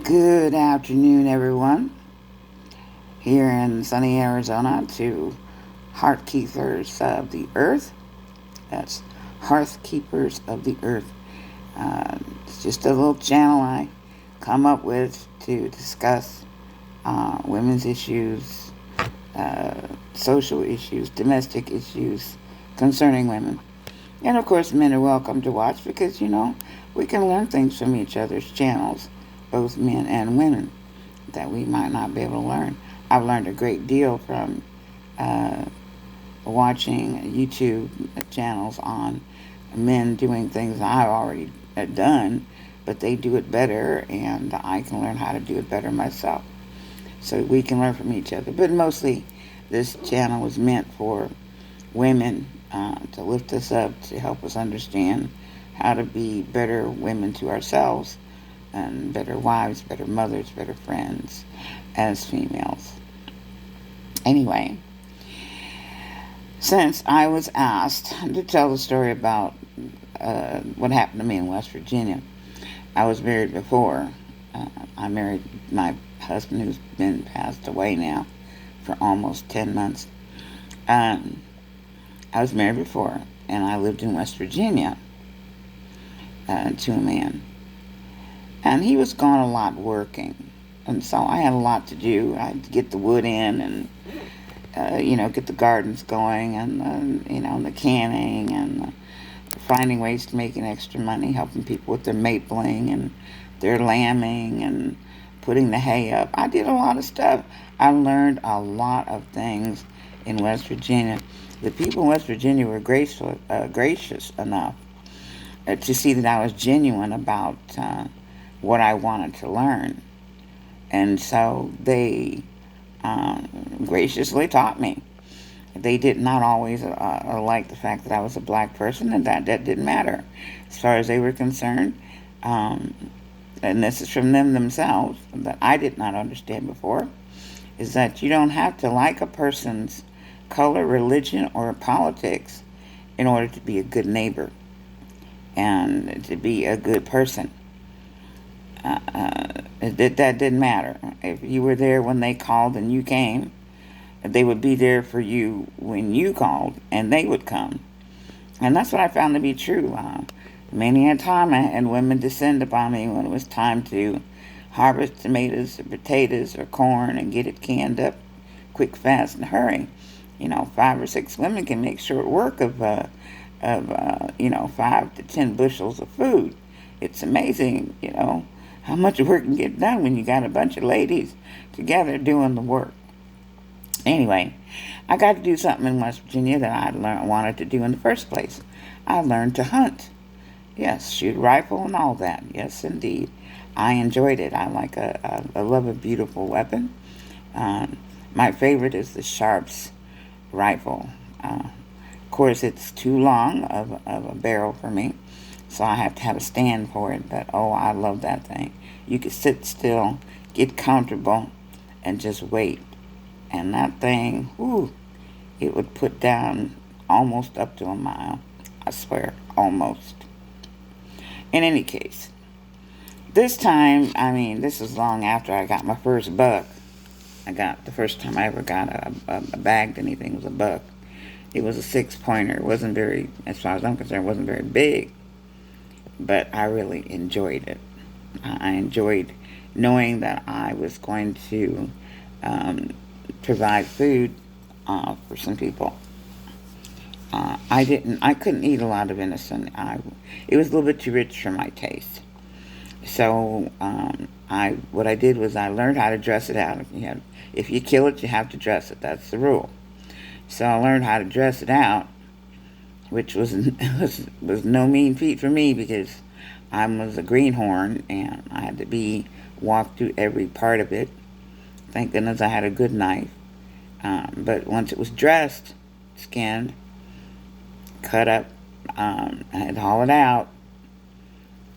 Good afternoon, everyone. Here in sunny Arizona to Heart Keepers of the Earth. That's Hearth Keepers of the Earth. It's just a little channel I come up with to discuss women's issues, social issues, domestic issues concerning women. And of course, men are welcome to watch because, we can learn things from each other's channels, both men and women, that we might not be able to learn. I've learned a great deal from uh, watching YouTube channels on men doing things I've already done, but they do it better, and I can learn how to do it better myself. So we can learn from each other. But mostly, this channel was meant for women to lift us up, to help us understand how to be better women to ourselves and better wives, better mothers, better friends as females. Anyway, since I was asked to tell the story about what happened to me in West Virginia, I was married before. I married my husband, who's been passed away now for almost 10 months. Um, I was married before, and I lived in West Virginia to a man. And he was gone a lot working. And so I had a lot to do. I had to get the wood in and, get the gardens going and, the canning and finding ways to make an extra money, helping people with their mapling and their lambing and putting the hay up. I did a lot of stuff. I learned a lot of things in West Virginia. The people in West Virginia were gracious enough to see that I was genuine about what I wanted to learn. And so they graciously taught me. They did not always like the fact that I was a black person, and that didn't matter as far as they were concerned. Um, and this is from them themselves, that I did not understand before, is that you don't have to like a person's color, religion, or politics in order to be a good neighbor and to be a good person. That didn't matter. If you were there when they called and you came, they would be there for you when you called, and they would come. And that's what I found to be true. Many a time I had women descend upon me when it was time to harvest tomatoes or potatoes or corn and get it canned up quick, fast, and hurry. 5 or 6 women can make short work of 5 to 10 bushels of food. It's amazing, how much work can get done when you got a bunch of ladies together doing the work. Anyway, I got to do something in West Virginia that wanted to do in the first place. I learned to hunt. Yes, shoot a rifle and all that. Yes, indeed. I enjoyed it. I love a beautiful weapon. My favorite is the Sharps rifle. Of course, it's too long of a barrel for me, so I have to have a stand for it. But oh, I love that thing. You could sit still, get comfortable, and just wait. And that thing, it would put down almost up to a mile. I swear, almost. In any case, this time, this was long after I got my first buck. The first time I ever got a bagged anything was a buck. It was a 6-pointer. It wasn't very, as far as I'm concerned, it wasn't very big. But I really enjoyed it. I enjoyed knowing that I was going to provide food for some people. I couldn't eat a lot of venison. It was a little bit too rich for my taste. So what I did was I learned how to dress it out. If you kill it, you have to dress it. That's the rule. So I learned how to dress it out, which was no mean feat for me because I was a greenhorn and I had to walk through every part of it. Thank goodness I had a good knife. But once it was dressed, skinned, cut up, I had to haul it out.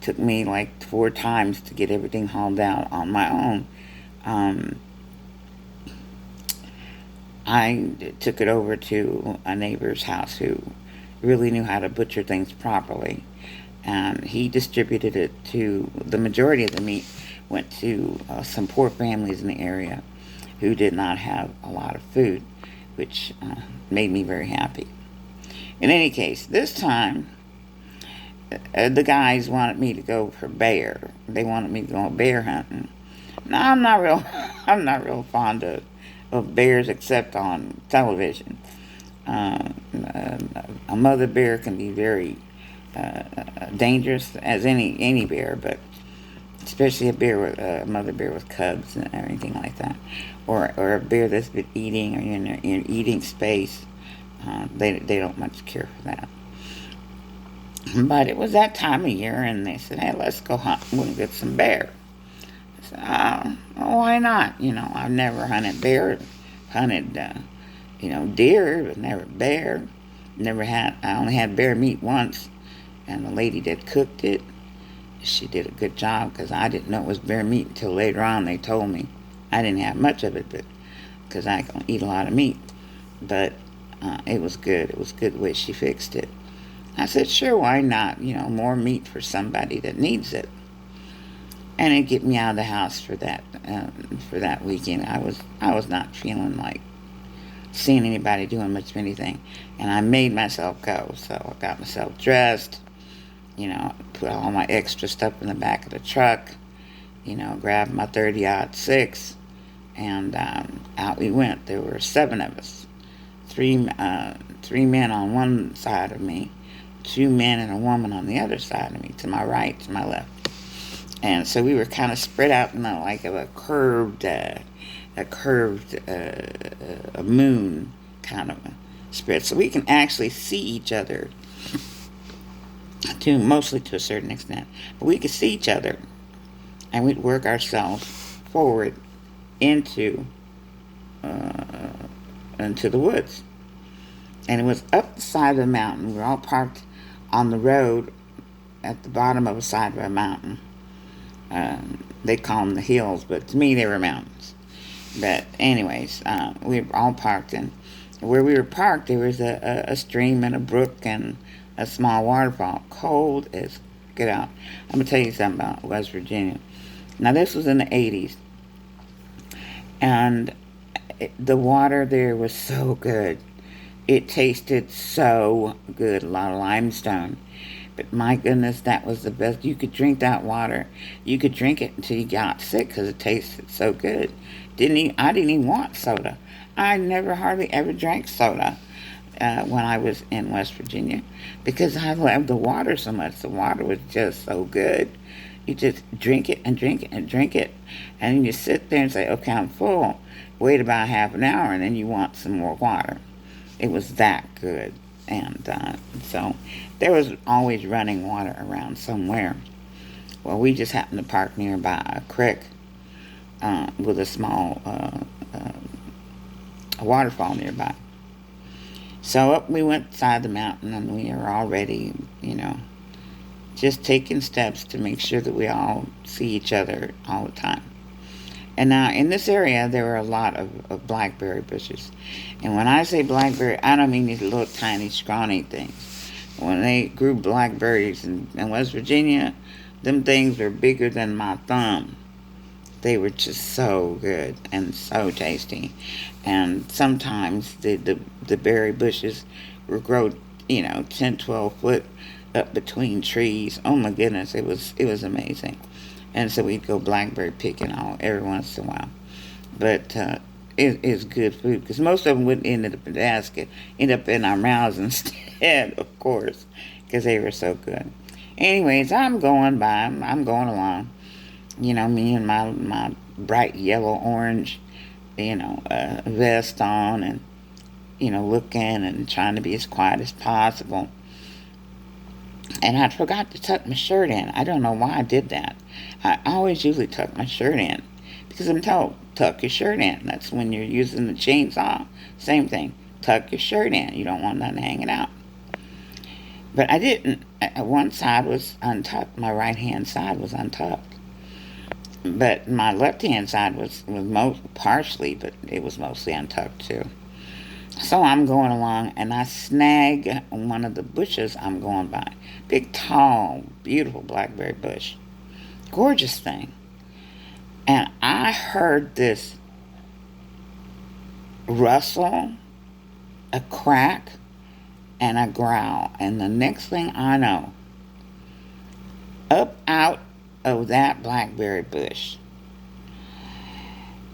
Took me like 4 times to get everything hauled out on my own. I took it over to a neighbor's house who really knew how to butcher things properly. And he distributed it to the majority of the meat went to some poor families in the area who did not have a lot of food, which made me very happy. In any case, this time the guys wanted me to go for bear. They wanted me to go bear hunting. Now I'm not real. I'm not real fond of bears except on television. Uh, a mother bear can be very dangerous as any bear, but especially a bear with a mother bear with cubs and anything like that, or a bear that's been eating or in eating space. They don't much care for that. But it was that time of year, and they said, "Hey, let's go hunt. We'll get some bear." I said, "Oh, why not? I've never hunted bear, hunted, deer, but never bear. Never had. I only had bear meat once, and the lady that cooked it, she did a good job because I didn't know it was bear meat until later on. They told me. I didn't have much of it, but because I don't eat a lot of meat, but it was good. It was good the way she fixed it." I said, "Sure, why not? More meat for somebody that needs it." And it get me out of the house for that weekend. I was not feeling like seeing anybody doing much of anything, and I made myself go. So I got myself dressed, put all my extra stuff in the back of the truck, grabbed my 30-06, and out we went. There were 7 of us, three men on one side of me, 2 men and a woman on the other side of me, to my right, to my left. And so we were kind of spread out in like a curved a moon kind of spread, so we can actually see each other mostly to a certain extent, but we could see each other, and we'd work ourselves forward into the woods. And it was up the side of the mountain. We were all parked on the road at the bottom of the side of a mountain. They call them the hills, but to me they were mountains. But anyways, we were all parked, and where we were parked there was a stream and a brook and a small waterfall. Cold as get out. I'm going to tell you something about West Virginia. Now this was in the 80s, and the water there was so good. It tasted so good, a lot of limestone. But my goodness, that was the best. You could drink that water. You could drink it until you got sick because it tasted so good. I didn't even want soda. I never hardly ever drank soda when I was in West Virginia because I loved the water so much. The water was just so good. You just drink it and drink it and drink it. And then you sit there and say, "Okay, I'm full." Wait about half an hour and then you want some more water. It was that good. And so there was always running water around somewhere. Well, we just happened to park nearby a creek with a small a waterfall nearby. So up we went side the mountain, and we were already, just taking steps to make sure that we all see each other all the time. And now in this area, there were a lot of blackberry bushes. And when I say blackberry, I don't mean these little tiny scrawny things. When they grew blackberries in West Virginia, them things were bigger than my thumb. They were just so good and so tasty. And sometimes the berry bushes would grow, 10, 12 foot up between trees. Oh my goodness, it was amazing. And so we'd go blackberry picking every once in a while. But it's good food because most of them wouldn't end up in the basket, end up in our mouths instead, of course, because they were so good. Anyways, I'm going along. Me and my bright yellow orange, vest on, and looking and trying to be as quiet as possible. And I forgot to tuck my shirt in. I don't know why I did that. I always usually tuck my shirt in because I'm told, tuck your shirt in. That's when you're using the chainsaw. Same thing. Tuck your shirt in. You don't want nothing hanging out. But I didn't. One side was untucked. My right-hand side was untucked. But my left-hand side was partially, but it was mostly untucked too. So I'm going along, and I snag one of the bushes I'm going by. Big, tall, beautiful blackberry bush. Gorgeous thing. And I heard this rustle, a crack, and a growl. And the next thing I know, up out of that blackberry bush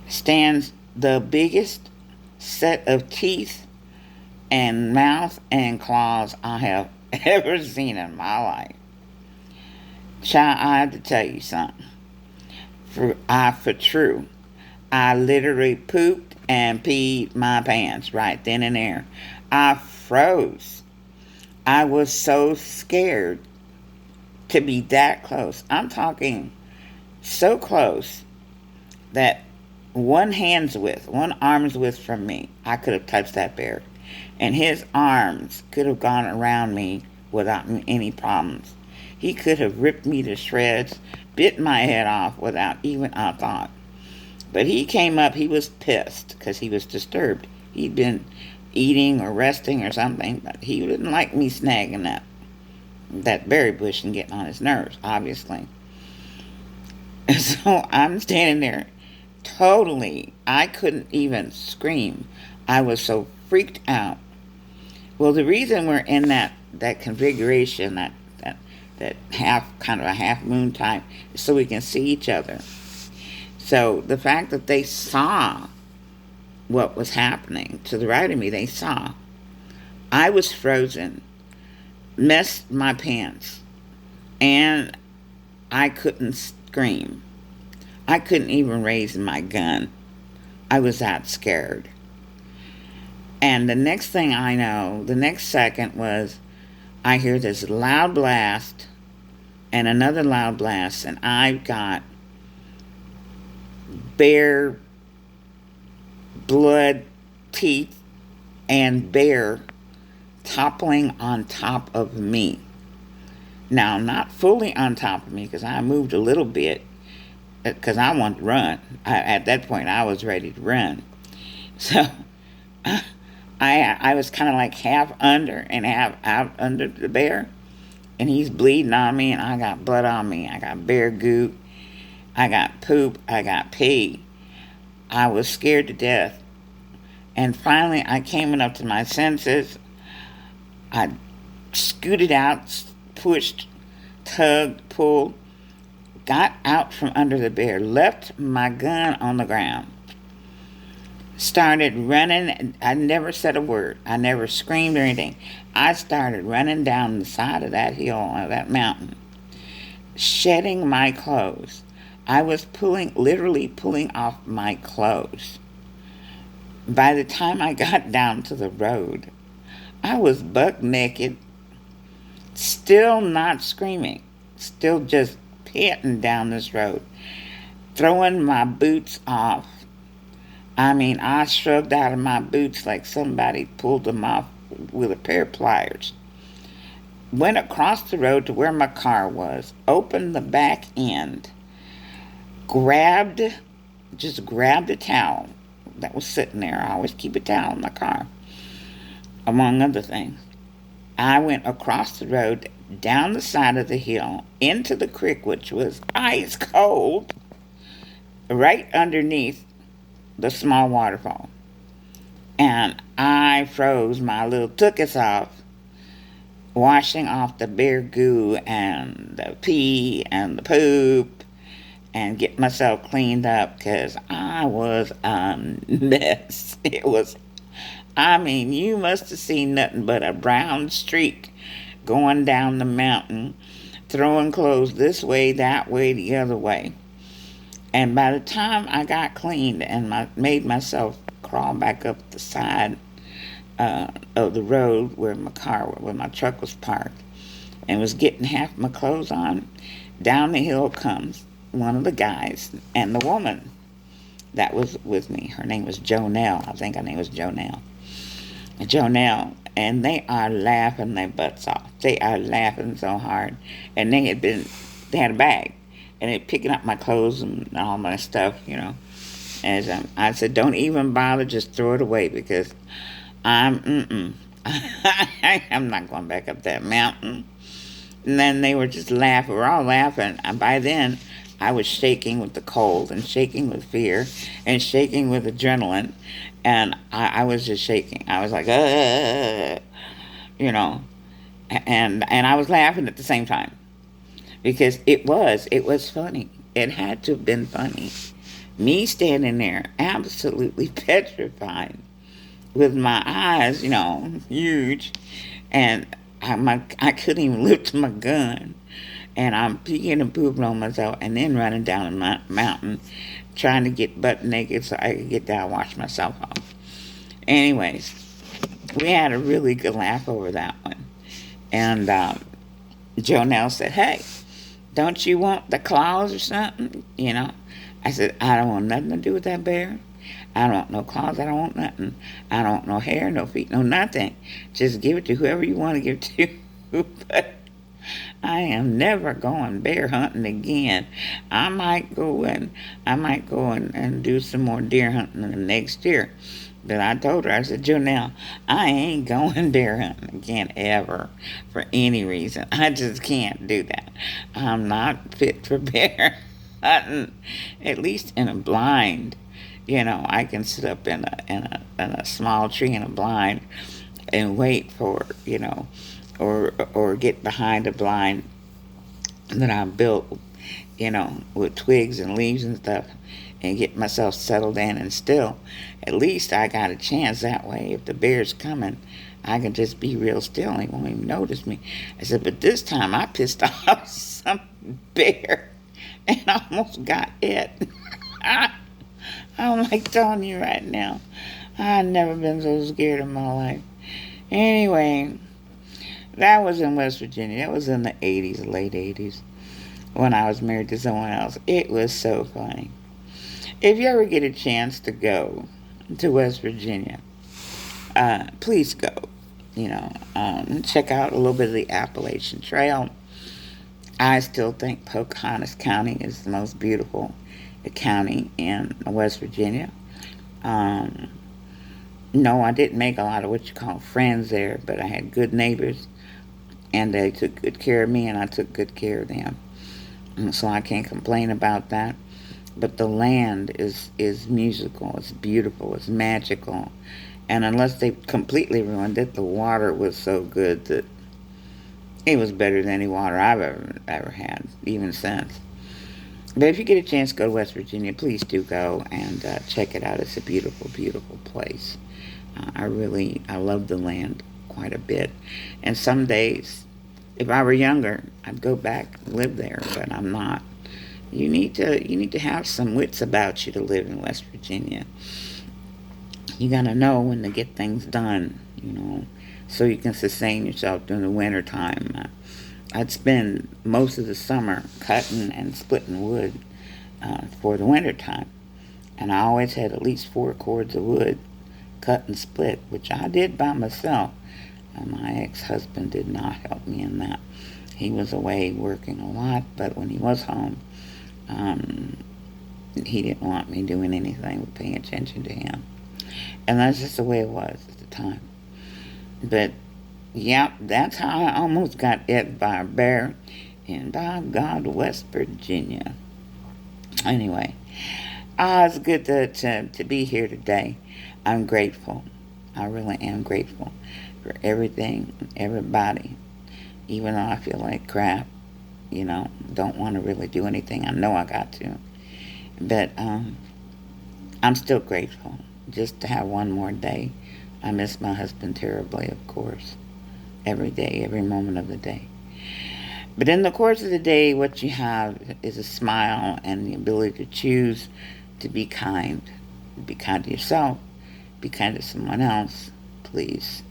stands the biggest set of teeth and mouth and claws I have ever seen in my life. Child, I have to tell you something. For true, I literally pooped and peed my pants right then and there. I froze. I was so scared to be that close. I'm talking so close that one arm's width from me, I could have touched that bear. And his arms could have gone around me without any problems. He could have ripped me to shreds, bit my head off without even a thought. But he came up, he was pissed because he was disturbed. He'd been eating or resting or something, but he didn't like me snagging that berry bush and getting on his nerves, obviously. And so I'm standing there totally, I couldn't even scream. I was so freaked out. Well, the reason we're in that configuration, that half, kind of a half moon type, is so we can see each other. So the fact that they saw what was happening to the right of me, they saw. I was frozen, messed my pants, and I couldn't scream. I couldn't even raise my gun. I was that scared. And the next thing I know, the next second was I hear this loud blast and another loud blast, and I've got bear blood, teeth, and bear toppling on top of me. Now, not fully on top of me because I moved a little bit because I wanted to run. At that point, I was ready to run. So I was kind of like half under and half out under the bear, and he's bleeding on me, and I got blood on me. I got bear goo. I got poop. I got pee. I was scared to death. And finally, I came up to my senses. I scooted out, pushed, tugged, pulled, got out from under the bear, left my gun on the ground, started running. I never said a word. I never screamed or anything. I started running down the side of that hill, of that mountain, shedding my clothes. I was literally pulling off my clothes. By the time I got down to the road, I was buck naked, still not screaming, still just panting down this road, throwing my boots off. I mean, I shrugged out of my boots like somebody pulled them off with a pair of pliers. Went across the road to where my car was, opened the back end, just grabbed a towel that was sitting there. I always keep a towel in my car, among other things. I went across the road, down the side of the hill, into the creek, which was ice cold, right underneath the small waterfall. And I froze my little tuchus off, washing off the bear goo and the pee and the poop, and get myself cleaned up because I was a mess. You must have seen nothing but a brown streak going down the mountain, throwing clothes this way, that way, the other way. And by the time I got cleaned and made myself crawl back up the side of the road where my truck was parked, and was getting half my clothes on, down the hill comes one of the guys and the woman that was with me. Her name was Jonelle. I think her name was Jonelle. And they are laughing their butts off. They are laughing so hard. And they had a bag, and they're picking up my clothes and all my stuff. And I said, don't even bother, just throw it away because I'm not going back up that mountain. And then they were just laughing. We're all laughing. And by then, I was shaking with the cold and shaking with fear and shaking with adrenaline. And I was just shaking. I was like, you know, and I was laughing at the same time because it was funny. It had to have been funny. Me standing there absolutely petrified with my eyes, huge, and I couldn't even lift my gun, and I'm peeing and pooping on myself, and then running down the mountain, trying to get butt naked so I could get down and wash myself off. Anyways, we had a really good laugh over that one, and Jonelle said, "Hey, don't you want the claws or something?" I said, "I don't want nothing to do with that bear. I don't want no claws. I don't want nothing. I don't want no hair, no feet, no nothing. Just give it to whoever you want to give it to." But I am never going bear hunting again. I might go and do some more deer hunting in the next year. But I told her, I said, "Jonelle, I ain't going bear hunting again ever for any reason. I just can't do that. I'm not fit for bear hunting, at least in a blind. I can sit up in a small tree in a blind and wait for, or get behind a blind that I built, with twigs and leaves and stuff, and get myself settled in. And still, at least I got a chance that way. If the bear's coming, I can just be real still and he won't even notice me." I said, "But this time I pissed off some bear and almost got it." I'm like telling you right now, I've never been so scared in my life. Anyway, that was in West Virginia. That was in the 80s, late 80s, when I was married to someone else. It was so funny. If you ever get a chance to go to West Virginia, please go. Check out a little bit of the Appalachian Trail. I still think Pocahontas County is the most beautiful county in West Virginia. Um, no, I didn't make a lot of what you call friends there, but I had good neighbors, and they took good care of me, and I took good care of them. And so I can't complain about that. But the land is musical, it's beautiful, it's magical. And unless they completely ruined it, the water was so good that it was better than any water I've ever had, even since. But if you get a chance to go to West Virginia, please do go and check it out. It's a beautiful, beautiful place. I love the land quite a bit. And some days, if I were younger, I'd go back and live there, but I'm not. You need to have some wits about you to live in West Virginia. You gotta know when to get things done, so you can sustain yourself during the winter time. I'd spend most of the summer cutting and splitting wood for the winter time, and I always had at least 4 cords of wood cut and split, which I did by myself. My ex-husband did not help me in that. He was away working a lot, but when he was home, um, he didn't want me doing anything but paying attention to him. And that's just the way it was at the time. But, yeah, that's how I almost got ate by a bear in, by God, West Virginia. Anyway, it's good to be here today. I'm grateful. I really am grateful for everything, everybody. Even though I feel like crap, don't want to really do anything. I know I got to. But I'm still grateful just to have one more day. I miss my husband terribly, of course, every day, every moment of the day. But in the course of the day, what you have is a smile and the ability to choose to be kind. Be kind to yourself, be kind to someone else, please.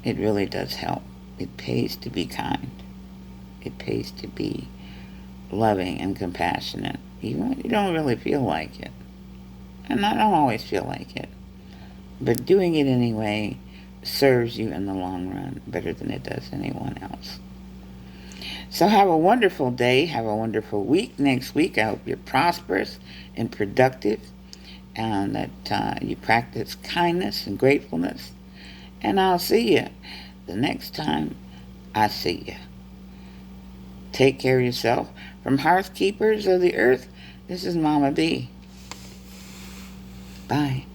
It really does help. It pays to be kind. It pays to be loving and compassionate, even when you don't really feel like it. And I don't always feel like it. But doing it anyway serves you in the long run better than it does anyone else. So have a wonderful day. Have a wonderful week. Next week, I hope you're prosperous and productive, and that you practice kindness and gratefulness. And I'll see you the next time I see you. Take care of yourself. From Hearth Keepers of the Earth, this is Mama B. Bye.